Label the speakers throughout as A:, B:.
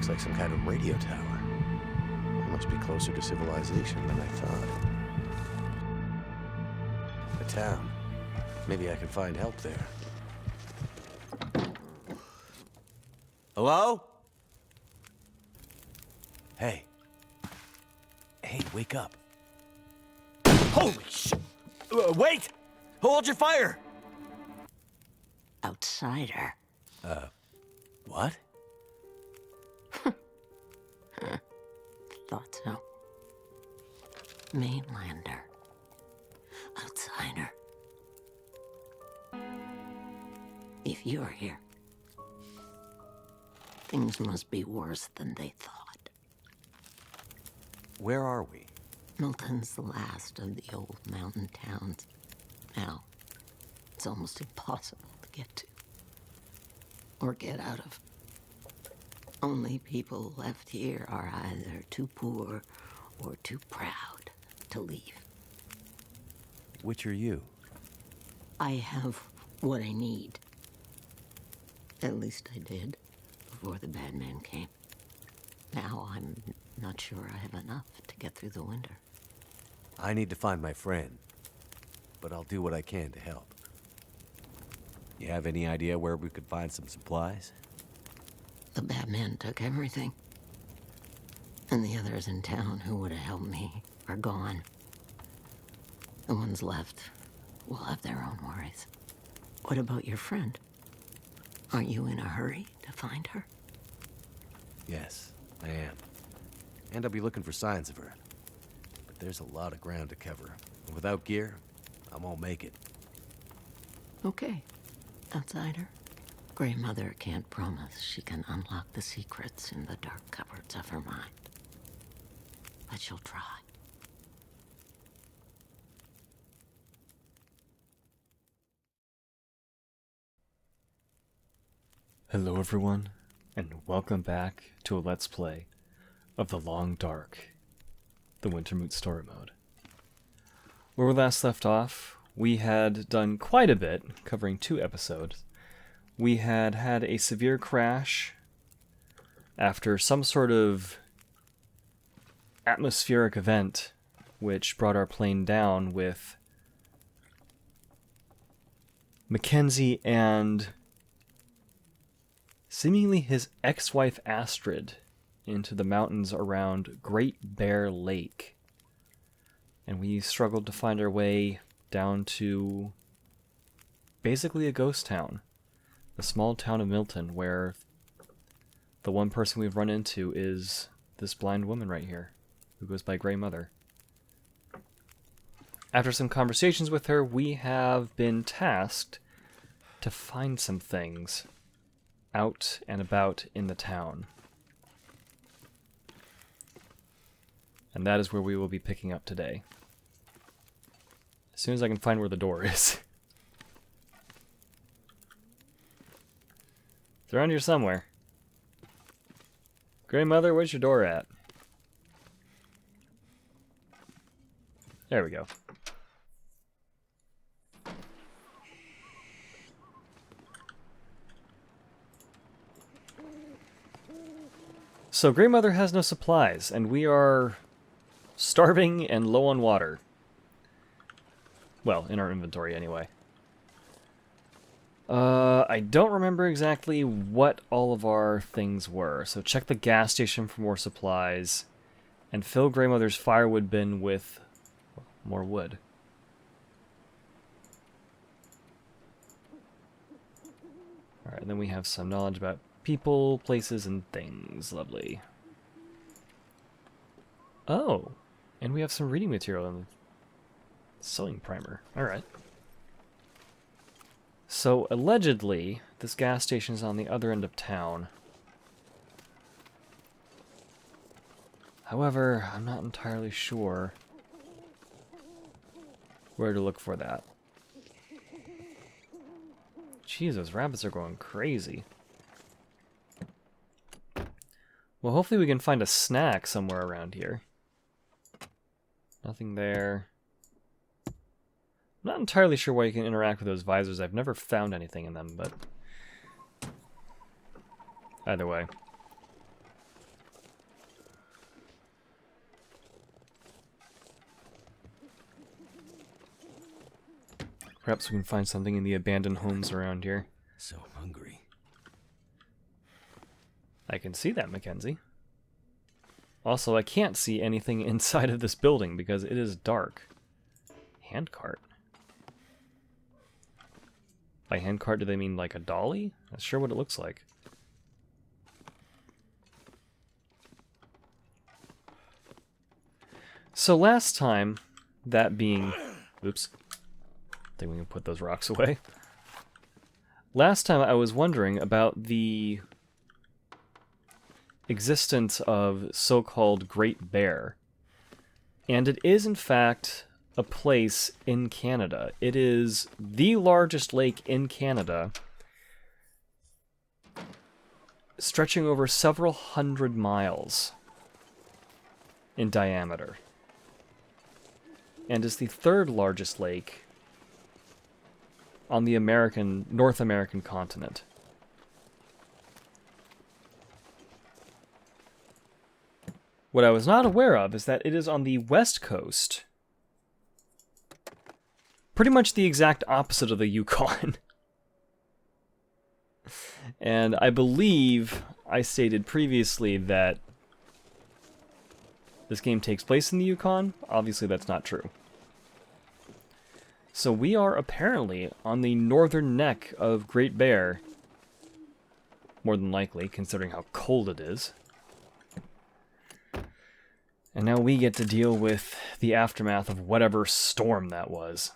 A: looks like some kind of radio tower. It must be closer to civilization than I thought. A town. Maybe I can find help there. Hello? Hey. Hey, wake up. Holy shit! Wait! Hold your fire!
B: Outsider.
A: What?
B: Thought so. Mainlander. Outsider. If you're here, things must be worse than they thought.
A: Where are we?
B: Milton's the last of the old mountain towns. Now, it's almost impossible to get to. Or get out of. Only people left here are either too poor or too proud to leave.
A: Which are you?
B: I have what I need. At least I did, before the bad man came. Now I'm not sure I have enough to get through the winter.
A: I need to find my friend, but I'll do what I can to help. You have any idea where we could find some supplies?
B: The bad man took everything. And the others in town who would have helped me are gone. The ones left will have their own worries. What about your friend? Aren't you in a hurry to find her?
A: Yes, I am. And I'll be looking for signs of her. But there's a lot of ground to cover. And without gear, I won't make it.
B: Okay, outsider. Grey Mother can't promise she can unlock the secrets in the dark cupboards of her mind. But she'll try.
C: Hello everyone, and welcome back to a Let's Play of The Long Dark, the Wintermoot story mode. Where we last left off, we had done quite a bit, covering 2 episodes. We had had a severe crash after some sort of atmospheric event which brought our plane down with Mackenzie and seemingly his ex-wife Astrid into the mountains around Great Bear Lake. And we struggled to find our way down to basically a ghost town. The small town of Milton, where the one person we've run into is this blind woman right here, who goes by Grey Mother. After some conversations with her, we have been tasked to find some things out and about in the town. And that is where we will be picking up today. As soon as I can find where the door is. It's around here somewhere. Grey Mother, where's your door at? There we go. So Grey Mother has no supplies, and we are starving and low on water. Well, in our inventory anyway. I don't remember exactly what all of our things were, so check the gas station for more supplies, and fill Grey Mother's firewood bin with more wood. Alright, and then we have some knowledge about people, places, and things. Lovely. Oh, and we have some reading material in the sewing primer. Alright. So, allegedly, this gas station is on the other end of town. However, I'm not entirely sure where to look for that. Jeez, those rabbits are going crazy. Well, hopefully we can find a snack somewhere around here. Nothing there. I'm not entirely sure why you can interact with those visors. I've never found anything in them, but either way. Perhaps we can find something in the abandoned homes around here.
A: So hungry.
C: I can see that, Mackenzie. Also, I can't see anything inside of this building because it is dark. Handcart. By handcart, do they mean like a dolly? That's sure what it looks like. So last time, that being... Oops. I think we can put those rocks away. Last time I was wondering about the existence of so-called Great Bear. And it is, in fact, a place in Canada. It is the largest lake in Canada, stretching over several hundred miles in diameter. And is the third largest lake on the North American continent. What I was not aware of is that it is on the west coast. Pretty much the exact opposite of the Yukon. And I believe I stated previously that this game takes place in the Yukon. Obviously that's not true. So we are apparently on the northern neck of Great Bear. More than likely, considering how cold it is. And now we get to deal with the aftermath of whatever storm that was.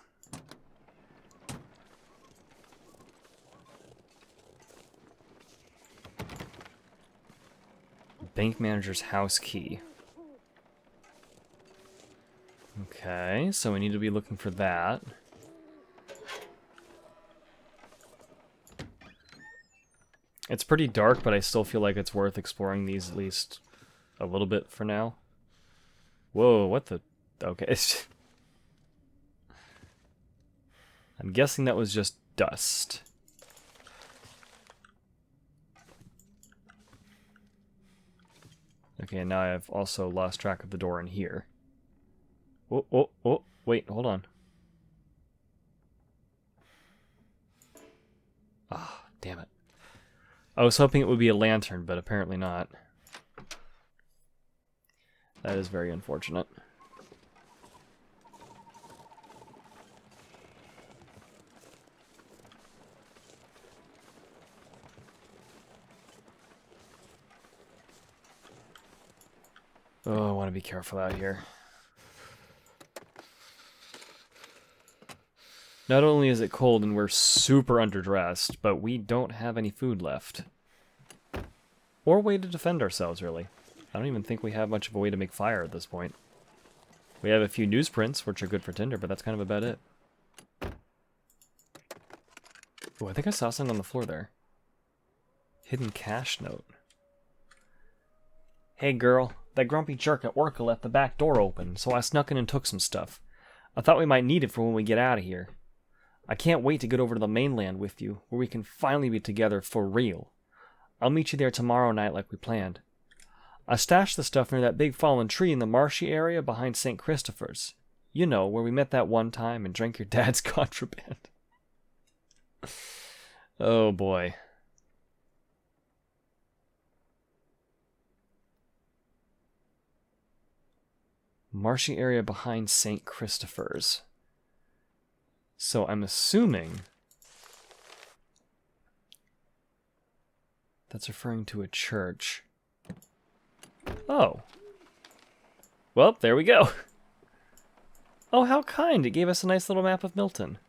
C: Bank manager's house key. Okay, so we need to be looking for that. It's pretty dark, but I still feel like it's worth exploring these at least a little bit for now. Whoa, what the... Okay. I'm guessing that was just dust. Okay, now I've also lost track of the door in here. Oh, wait, hold on. Ah, damn it. I was hoping it would be a lantern, but apparently not. That is very unfortunate. Oh, I want to be careful out here. Not only is it cold and we're super underdressed, but we don't have any food left. Or way to defend ourselves, really. I don't even think we have much of a way to make fire at this point. We have a few newsprints, which are good for tinder, but that's kind of about it. Oh, I think I saw something on the floor there. Hidden cash note. Hey girl, that grumpy jerk at work left the back door open, so I snuck in and took some stuff. I thought we might need it for when we get out of here. I can't wait to get over to the mainland with you, where we can finally be together for real. I'll meet you there tomorrow night like we planned. I stashed the stuff near that big fallen tree in the marshy area behind St. Christopher's. You know, where we met that one time and drank your dad's contraband. Oh boy. Marshy area behind St. Christopher's. So I'm assuming that's referring to a church. Oh. Well, there we go. Oh, how kind. It gave us a nice little map of Milton.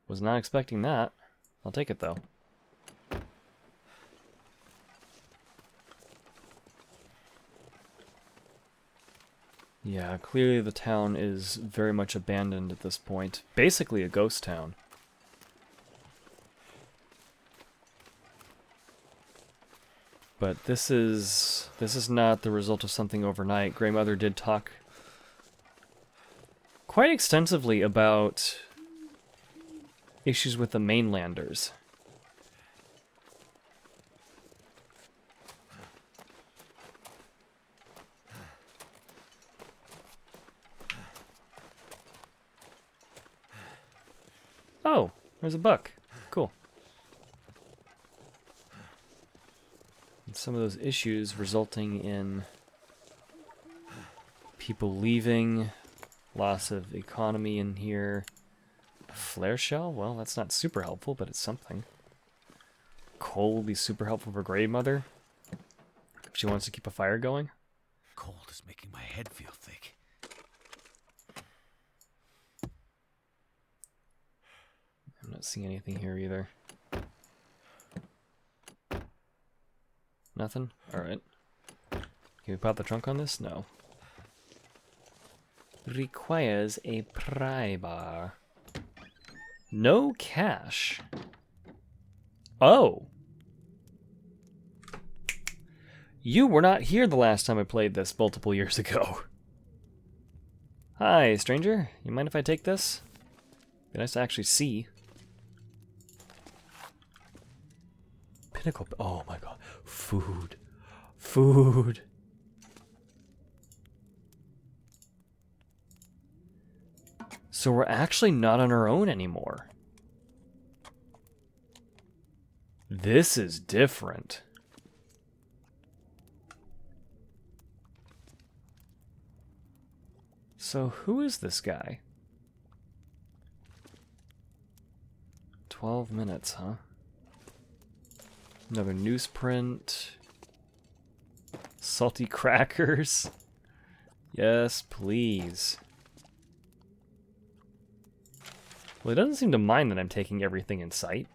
C: Was not expecting that. I'll take it, though. Yeah, clearly the town is very much abandoned at this point. Basically a ghost town. But this is not the result of something overnight. Grey Mother did talk quite extensively about issues with the mainlanders. There's a buck. Cool. And some of those issues resulting in people leaving, loss of economy in here. A flare shell? Well, that's not super helpful, but it's something. Coal will be super helpful for Grey Mother. If she wants to keep a fire going.
A: Cold is making my head feel thick.
C: I'm not seeing anything here either. Nothing? Alright. Can we pop the trunk on this? No. Requires a pry bar. No cash. Oh! You were not here the last time I played this multiple years ago. Hi, stranger. You mind if I take this? Be nice to actually see. Pinnacle. Oh my god. Food. Food. So we're actually not on our own anymore. This is different. So who is this guy? 12 minutes, huh? Another newsprint. Salty crackers. Yes, please. Well, he doesn't seem to mind that I'm taking everything in sight.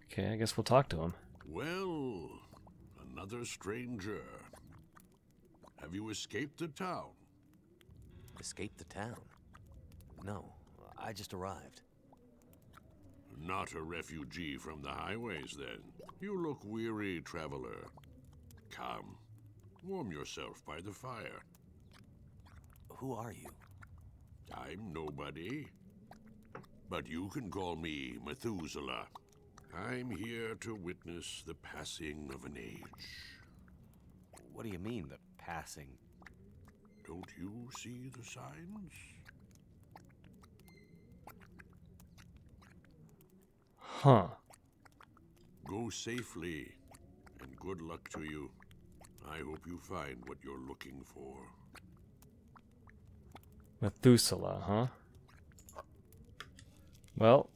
C: Okay, I guess we'll talk to him.
D: Well, another stranger. Have you escaped the town?
A: Escaped the town? No, I just arrived.
D: Not a refugee from the highways, then. You look weary, traveler. Come, warm yourself by the fire.
A: Who are you?
D: I'm nobody. But you can call me Methuselah. I'm here to witness the passing of an age.
A: What do you mean, the passing?
D: Don't you see the signs?
C: Huh.
D: Go safely, and good luck to you. I hope you find what you're looking for.
C: Methuselah, huh? Well,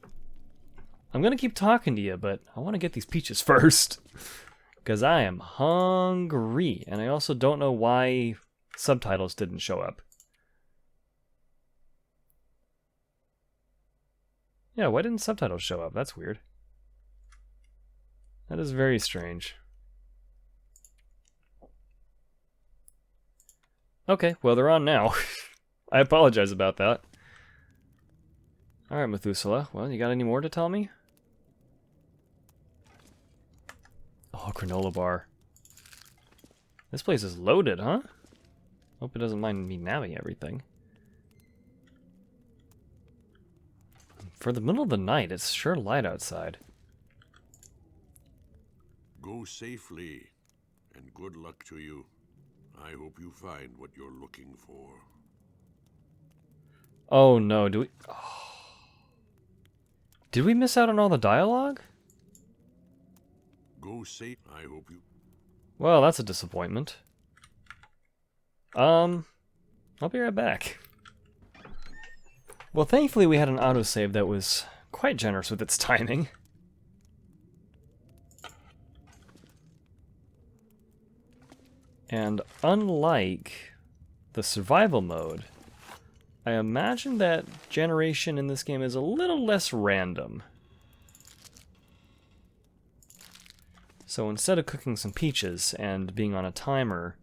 C: I'm gonna keep talking to you, but I want to get these peaches first. Because I am hungry, and I also don't know why subtitles didn't show up. Yeah, why didn't subtitles show up? That's weird. That is very strange. Okay, well, they're on now. I apologize about that. Alright, Methuselah. Well, you got any more to tell me? Oh, granola bar. This place is loaded, huh? Hope it doesn't mind me nabbing everything. For the middle of the night, it's sure light outside.
D: Go safely, and good luck to you. I hope you find what you're looking for.
C: Oh no, do we... Oh. Did we miss out on all the dialogue?
D: Go safe. I hope you...
C: Well, that's a disappointment. I'll be right back. Well, thankfully we had an autosave that was quite generous with its timing. And unlike the survival mode, I imagine that generation in this game is a little less random. So instead of cooking some peaches and being on a timer,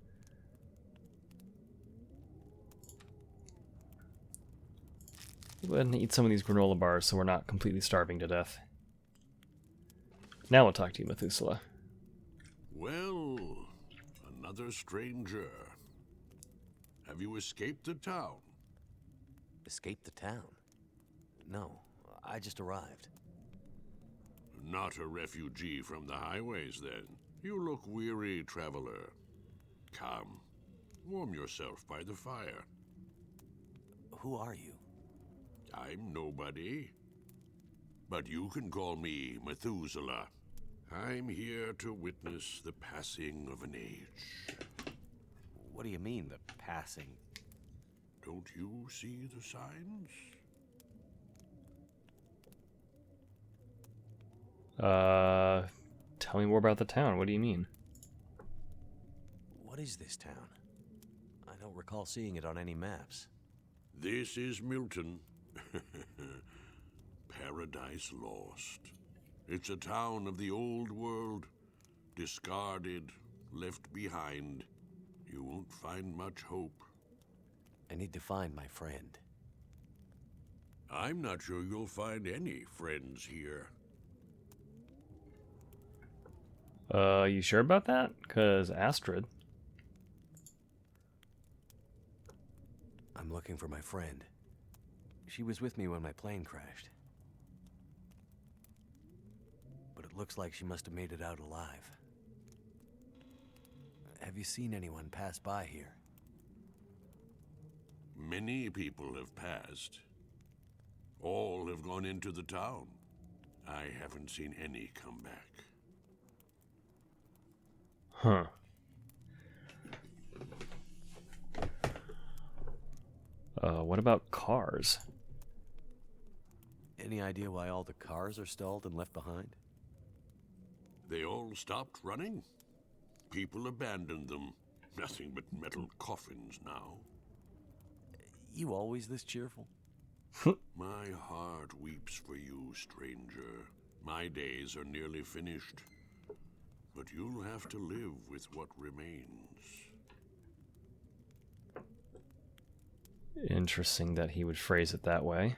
C: we'll go ahead and eat some of these granola bars so we're not completely starving to death. Now we'll talk to you, Methuselah.
D: Well, another stranger. Have you escaped the town?
A: Escaped the town? No, I just arrived.
D: Not a refugee from the highways, then. You look weary, traveler. Come, warm yourself by the fire.
A: Who are you?
D: I'm nobody. But you can call me Methuselah. I'm here to witness the passing of an age.
A: What do you mean, the passing?
D: Don't you see the signs?
C: Tell me more about the town. What do you mean?
A: What is this town? I don't recall seeing it on any maps.
D: This is Milton. Paradise Lost. It's a town of the old world, discarded, left behind. You won't find much hope.
A: I need to find my friend.
D: I'm not sure you'll find any friends here.
C: You sure about that? 'Cause Astrid.
A: I'm looking for my friend. She was with me when my plane crashed. But it looks like she must have made it out alive. Have you seen anyone pass by here?
D: Many people have passed. All have gone into the town. I haven't seen any come back.
C: Huh. What about cars?
A: Any idea why all the cars are stalled and left behind?
D: They all stopped running. People abandoned them. Nothing but metal coffins now.
A: You always this cheerful?
D: My heart weeps for you, stranger. My days are nearly finished. But you'll have to live with what remains.
C: Interesting that he would phrase it that way.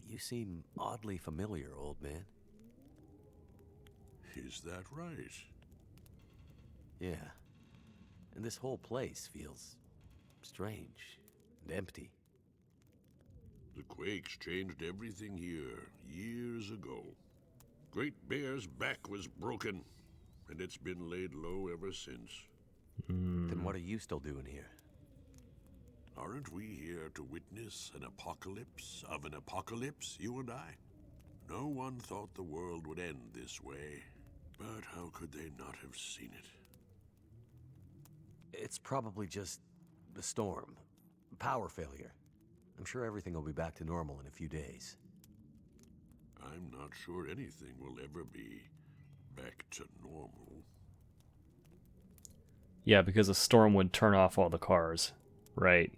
A: You seem oddly familiar, old man.
D: Is that right?
A: Yeah. And this whole place feels strange and empty.
D: The quakes changed everything here years ago. Great Bear's back was broken, and it's been laid low ever since.
A: Then what are you still doing here?
D: Aren't we here to witness an apocalypse of an apocalypse, you and I? No one thought the world would end this way, but how could they not have seen it?
A: It's probably just the storm. Power failure. I'm sure everything will be back to normal in a few days.
D: I'm not sure anything will ever be back to normal.
C: Yeah, because a storm would turn off all the cars. Right.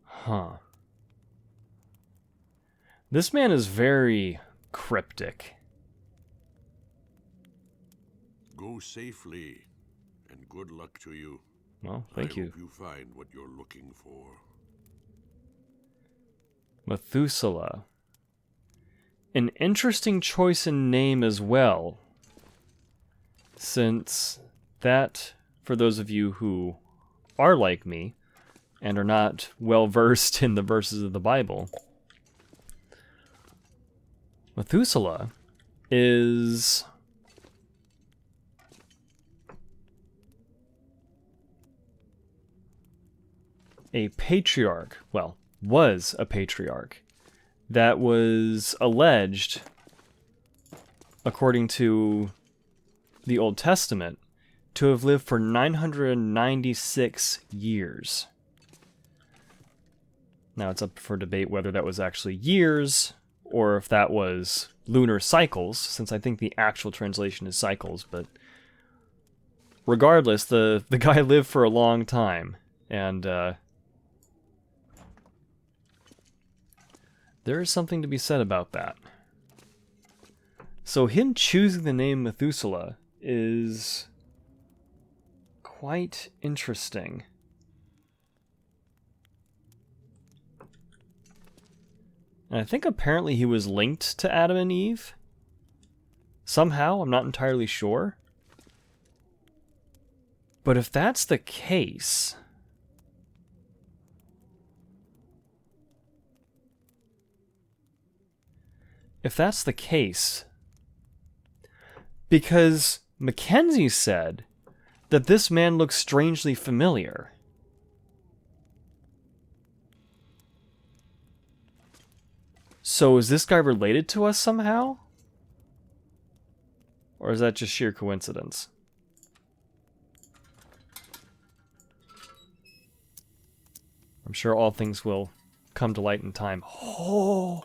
C: Huh. This man is very cryptic.
D: Go safely, and good luck to you.
C: Well, thank you.
D: I hope you find what you're looking for.
C: Methuselah. An interesting choice in name as well, since that, for those of you who are like me and are not well versed in the verses of the Bible, Methuselah is a patriarch, well, was a patriarch, that was alleged, according to the Old Testament, to have lived for 996 years. Now it's up for debate whether that was actually years or if that was lunar cycles, since I think the actual translation is cycles, but regardless, the guy lived for a long time, and there is something to be said about that. So him choosing the name Methuselah is quite interesting. And I think apparently he was linked to Adam and Eve. Somehow, I'm not entirely sure. But if that's the case, because Mackenzie said that this man looks strangely familiar. So is this guy related to us somehow? Or is that just sheer coincidence? I'm sure all things will come to light in time. Oh,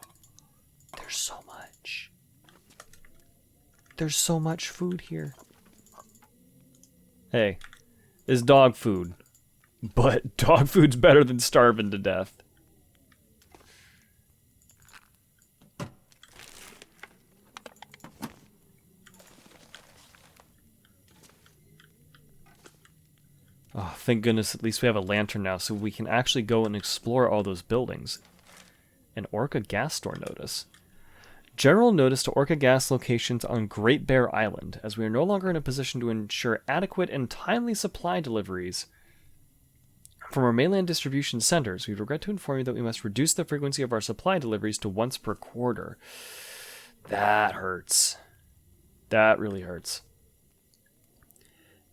C: there's so much. There's so much food here. Hey, it's dog food. But dog food's better than starving to death. Oh, thank goodness at least we have a lantern now so we can actually go and explore all those buildings. An Orca gas store notice. General notice to Orca gas locations on Great Bear Island, as we are no longer in a position to ensure adequate and timely supply deliveries from our mainland distribution centers. We regret to inform you that we must reduce the frequency of our supply deliveries to once per quarter. That hurts. That really hurts.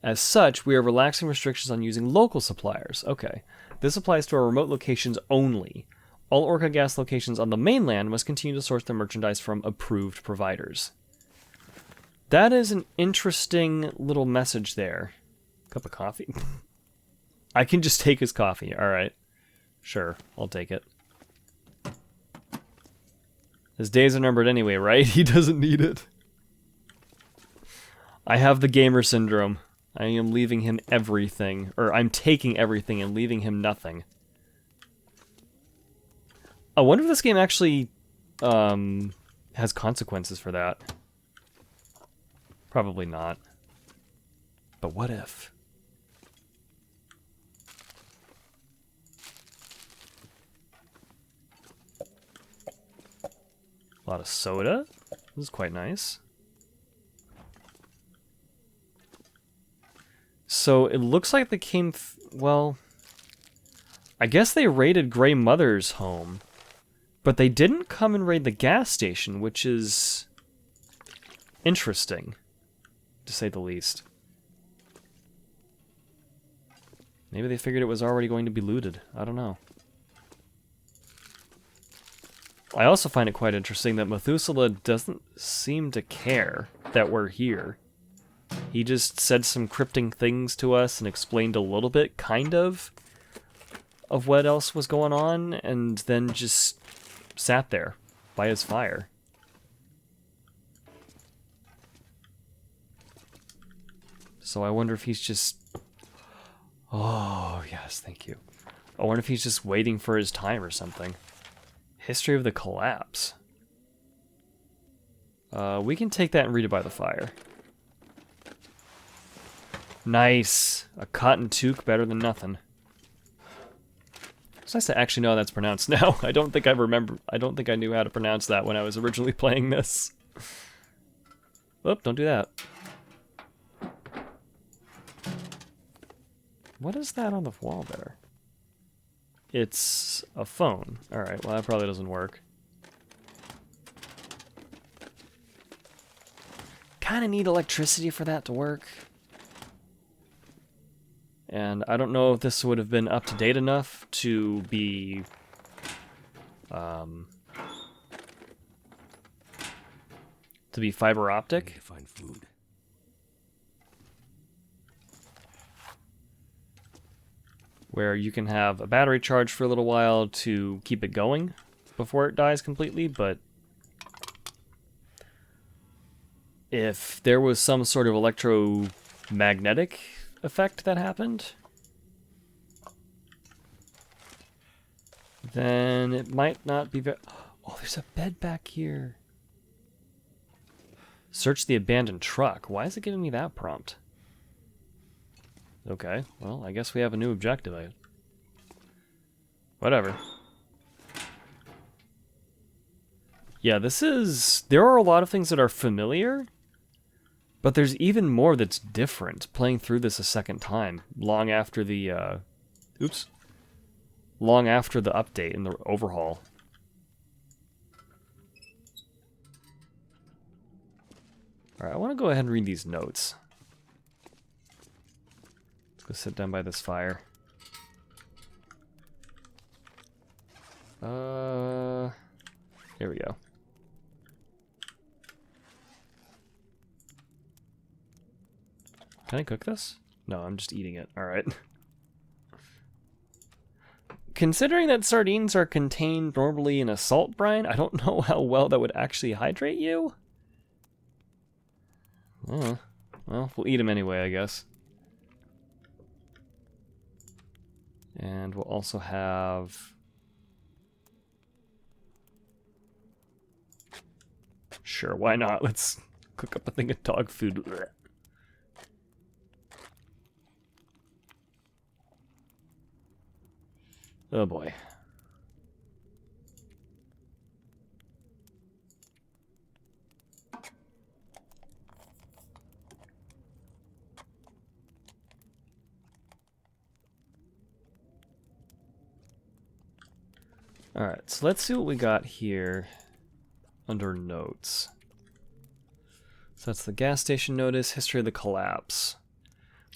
C: As such, we are relaxing restrictions on using local suppliers. Okay. This applies to our remote locations only. All Orca gas locations on the mainland must continue to source their merchandise from approved providers. That is an interesting little message there. Cup of coffee? I can just take his coffee. Alright. Sure, I'll take it. His days are numbered anyway, right? He doesn't need it. I have the gamer syndrome. I am leaving him everything. Or I'm taking everything and leaving him nothing. I wonder if this game actually has consequences for that. Probably not. But what if? A lot of soda. This is quite nice. So it looks like they came... well, I guess they raided Grey Mother's home. But they didn't come and raid the gas station, which is interesting, to say the least. Maybe they figured it was already going to be looted. I don't know. I also find it quite interesting that Methuselah doesn't seem to care that we're here. He just said some cryptic things to us and explained a little bit, kind of what else was going on, and then just sat there by his fire. So I wonder if he's just... oh, yes, thank you. I wonder if he's just waiting for his time or something. History of the collapse. We can take that and read it by the fire. Nice. A cotton toque, better than nothing. It's nice to actually know how that's pronounced now. I don't think I knew how to pronounce that when I was originally playing this. Oop, don't do that. What is that on the wall there? It's a phone. Alright, well that probably doesn't work. Kinda need electricity for that to work. And I don't know if this would have been up to date enough to be fiber optic.
A: I need to find food.
C: Where you can have a battery charge for a little while to keep it going before it dies completely, but if there was some sort of electromagnetic effect that happened, then it might not be very... oh, there's a bed back here. Search the abandoned truck. Why is it giving me that prompt? Okay, well, I guess we have a new objective. Whatever. Yeah, this is... there are a lot of things that are familiar, but there's even more that's different playing through this a second time, long after the, long after the update and the overhaul. Alright, I want to go ahead and read these notes. Go sit down by this fire. There we go. Can I cook this? No, I'm just eating it. Alright. Considering that sardines are contained normally in a salt brine, I don't know how well that would actually hydrate you. Well, we'll eat them anyway, I guess. And we'll also have... Sure, why not? Let's cook up a thing of dog food. Blech. Oh boy. Alright, so let's see what we got here under notes. So that's the gas station notice, history of the collapse.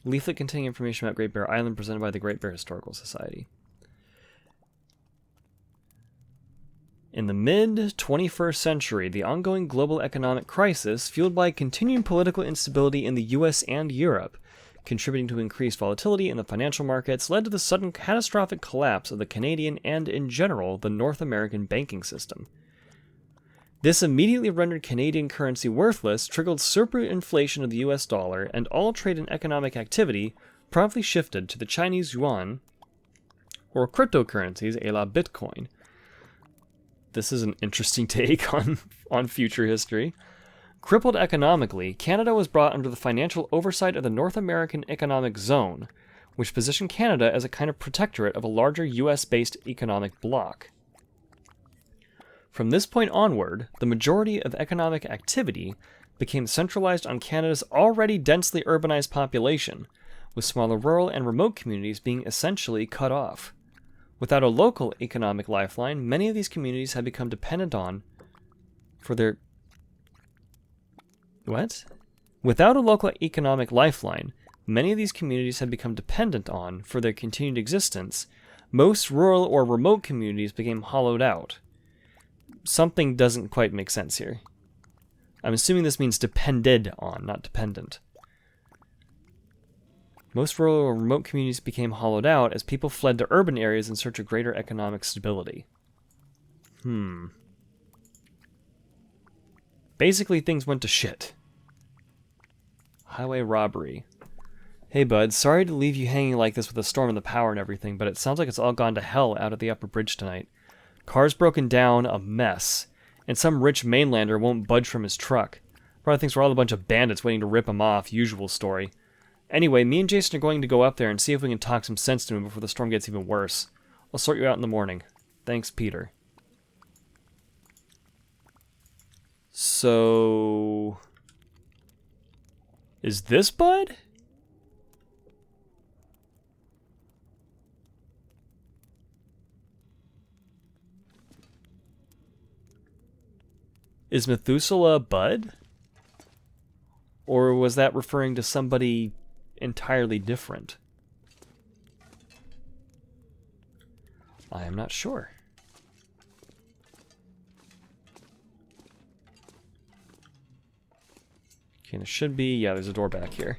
C: Leaflet containing information about Great Bear Island presented by the Great Bear Historical Society. In the mid-21st century, the ongoing global economic crisis, fueled by continuing political instability in the US and Europe, contributing to increased volatility in the financial markets, led to the sudden catastrophic collapse of the Canadian and, in general, the North American banking system. This immediately rendered Canadian currency worthless, triggered superinflation of the US dollar, and all trade and economic activity promptly shifted to the Chinese yuan, or cryptocurrencies a la Bitcoin. This is an interesting take on future history. Crippled economically, Canada was brought under the financial oversight of the North American Economic Zone, which positioned Canada as a kind of protectorate of a larger US-based economic bloc. From this point onward, the majority of economic activity became centralized on Canada's already densely urbanized population, with smaller rural and remote communities being essentially cut off. Without a local economic lifeline, many of these communities had become dependent on for their... What? Without a local economic lifeline, many of these communities had become dependent on for their continued existence. Most rural or remote communities became hollowed out. Something doesn't quite make sense here. I'm assuming this means depended on, not dependent. Most rural or remote communities became hollowed out as people fled to urban areas in search of greater economic stability. Basically, things went to shit. Highway robbery. Hey bud, sorry to leave you hanging like this with a storm in the power and everything, but it sounds like it's all gone to hell out at the upper bridge tonight. Car's broken down, a mess, and some rich mainlander won't budge from his truck. Probably thinks we're all a bunch of bandits waiting to rip him off, usual story. Anyway, me and Jason are going to go up there and see if we can talk some sense to him before the storm gets even worse. I'll sort you out in the morning. Thanks, Peter. So... is this Bud? Is Methuselah Bud? Or was that referring to somebody entirely different? I am not sure. Okay, there should be... yeah, there's a door back here.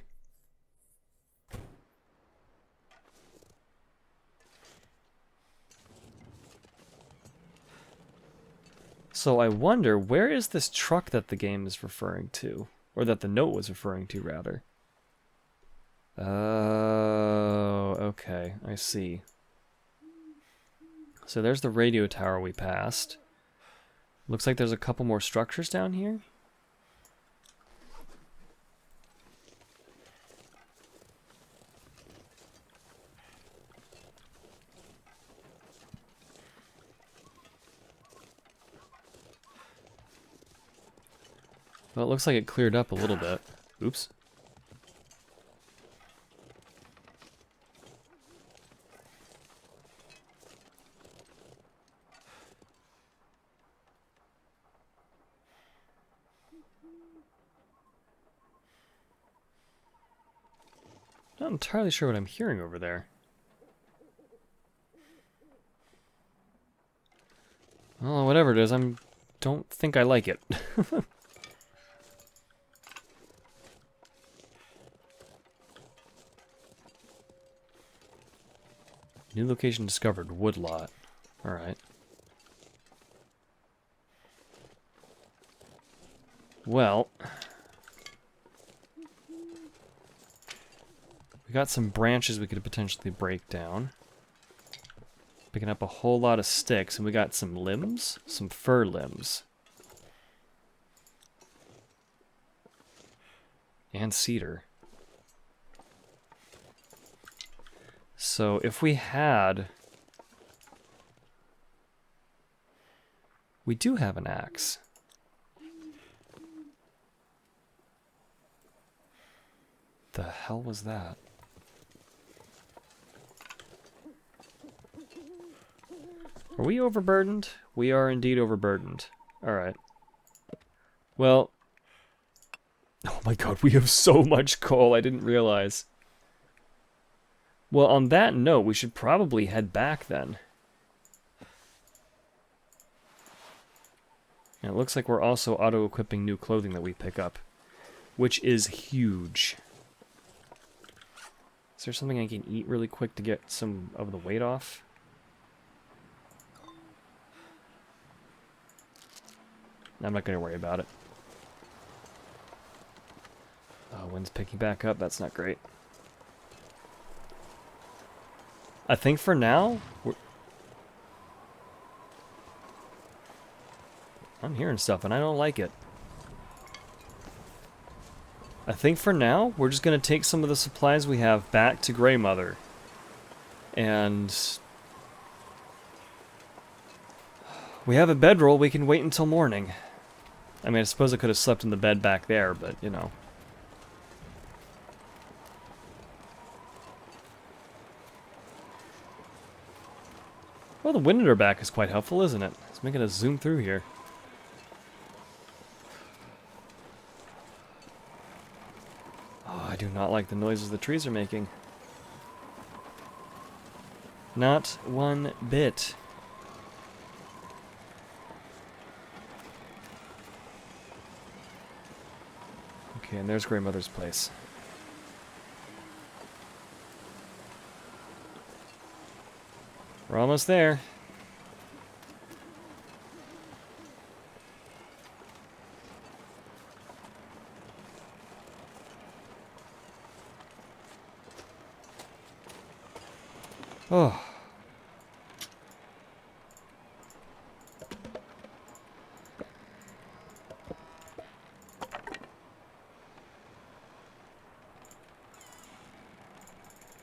C: So I wonder, where is this truck that the game is referring to? Or that the note was referring to, rather. Oh, okay, I see. So there's the radio tower we passed. Looks like there's a couple more structures down here. Well, it looks like it cleared up a little bit. Oops. Not entirely sure what I'm hearing over there. Well, whatever it is, I'm don't think I like it. New location discovered. Woodlot. Alright. Well, we got some branches we could potentially break down. Picking up a whole lot of sticks, and we got some limbs, some fir limbs. And cedar. So if we had... We do have an axe. The hell was that? Are we overburdened? We are indeed overburdened. Alright. Well... Oh my god, we have so much coal, I didn't realize. Well, on that note, we should probably head back then. And it looks like we're also auto-equipping new clothing that we pick up, which is huge. Is there something I can eat really quick to get some of the weight off? I'm not going to worry about it. Oh, wind's picking back up. That's not great. I think for now, I'm hearing stuff and I don't like it. I think for now, we're just going to take some of the supplies we have back to Grey Mother. And we have a bedroll, we can wait until morning. I mean, I suppose I could have slept in the bed back there, but, you know. Well, the wind at our back is quite helpful, isn't it? It's making us zoom through here. Oh, I do not like the noises the trees are making. Not one bit. Okay, and there's Grey Mother's place. We're almost there. Oh.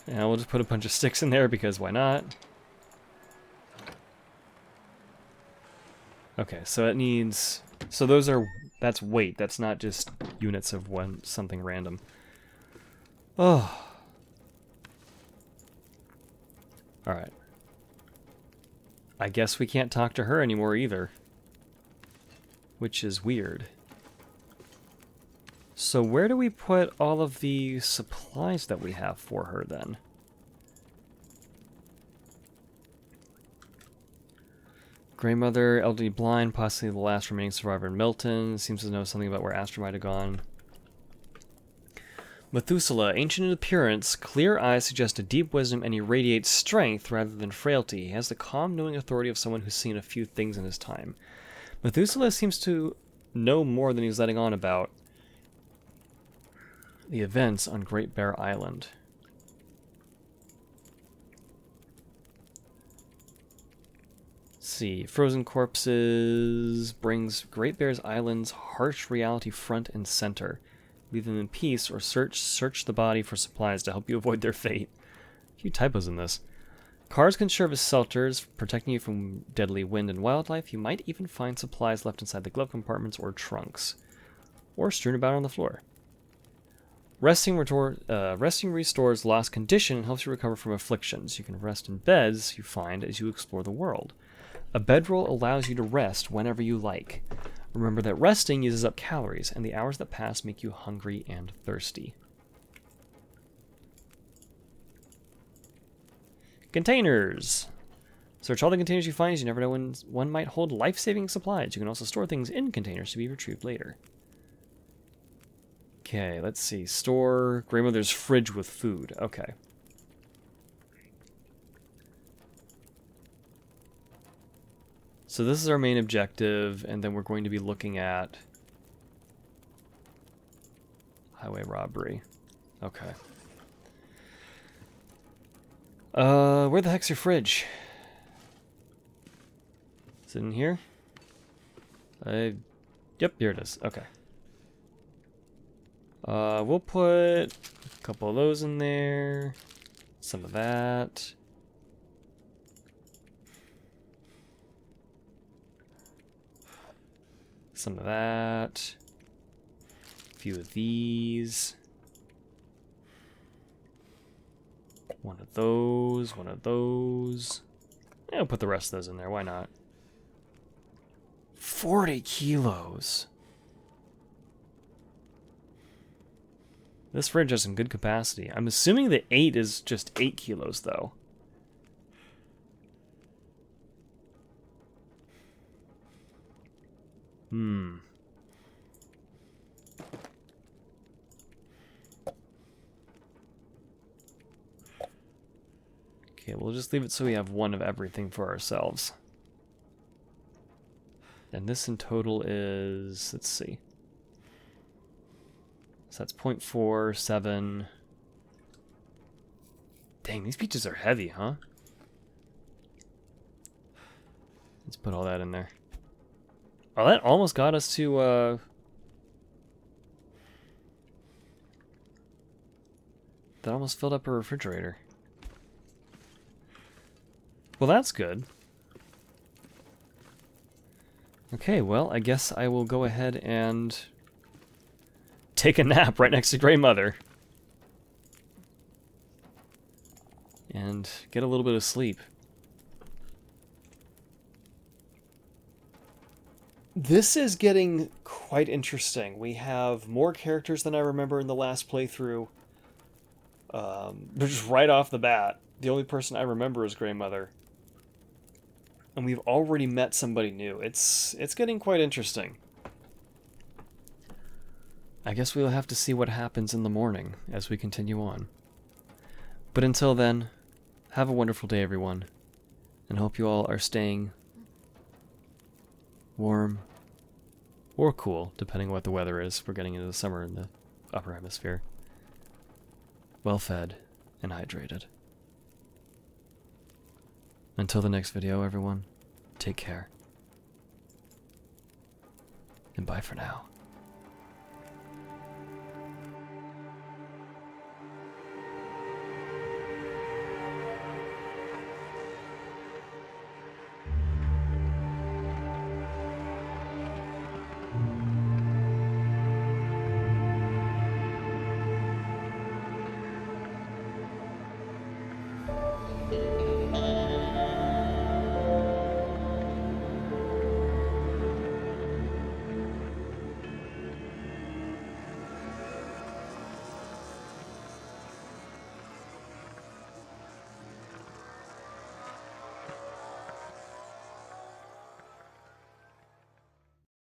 C: Yeah, we'll just put a bunch of sticks in there because why not? Okay, so it needs... So those are... That's weight. That's not just units of something random. Oh. Alright. I guess we can't talk to her anymore either. Which is weird. So where do we put all of the supplies that we have for her then? Grey Mother, elderly blind, possibly the last remaining survivor in Milton. Seems to know something about where Astra might have gone. Methuselah, ancient in appearance, clear eyes suggest a deep wisdom and he radiates strength rather than frailty. He has the calm, knowing authority of someone who's seen a few things in his time. Methuselah seems to know more than he's letting on about the events on Great Bear Island. See, frozen corpses brings Great Bear's Island's harsh reality front and center. Leave them in peace or search the body for supplies to help you avoid their fate. A few typos in this. Cars can serve as shelters, protecting you from deadly wind and wildlife. You might even find supplies left inside the glove compartments or trunks, or strewn about on the floor. Resting restores lost condition and helps you recover from afflictions. You can rest in beds you find as you explore the world. A bedroll allows you to rest whenever you like. Remember that resting uses up calories, and the hours that pass make you hungry and thirsty. Containers. Search all the containers you find, as you never know when one might hold life-saving supplies. You can also store things in containers to be retrieved later. Okay, let's see. Store grandmother's fridge with food. Okay. So this is our main objective, and then we're going to be looking at highway robbery. Okay. Where the heck's your fridge? Is it in here? Yep, here it is. Okay. We'll put a couple of those in there. Some of that. Some of that. A few of these. One of those. One of those. Yeah, I'll put the rest of those in there. Why not? 40 kilos. This fridge has some good capacity. I'm assuming the 8 is just 8 kilos, though. Okay, we'll just leave it so we have one of everything for ourselves. And this in total is, let's see. So that's 0.47. Dang, these peaches are heavy, huh? Let's put all that in there. Oh, that almost got us to, that almost filled up our refrigerator. Well, that's good. Okay, well, I guess I will go ahead and take a nap right next to Grey Mother. And get a little bit of sleep. This is getting quite interesting. We have more characters than I remember in the last playthrough. Just right off the bat, the only person I remember is Grey Mother. And we've already met somebody new. It's getting quite interesting. I guess we'll have to see what happens in the morning as we continue on. But until then, have a wonderful day, everyone. And hope you all are staying warm or cool, depending on what the weather is. We're getting into the summer in the upper hemisphere. Well fed and hydrated. Until the next video, everyone, take care. And bye for now.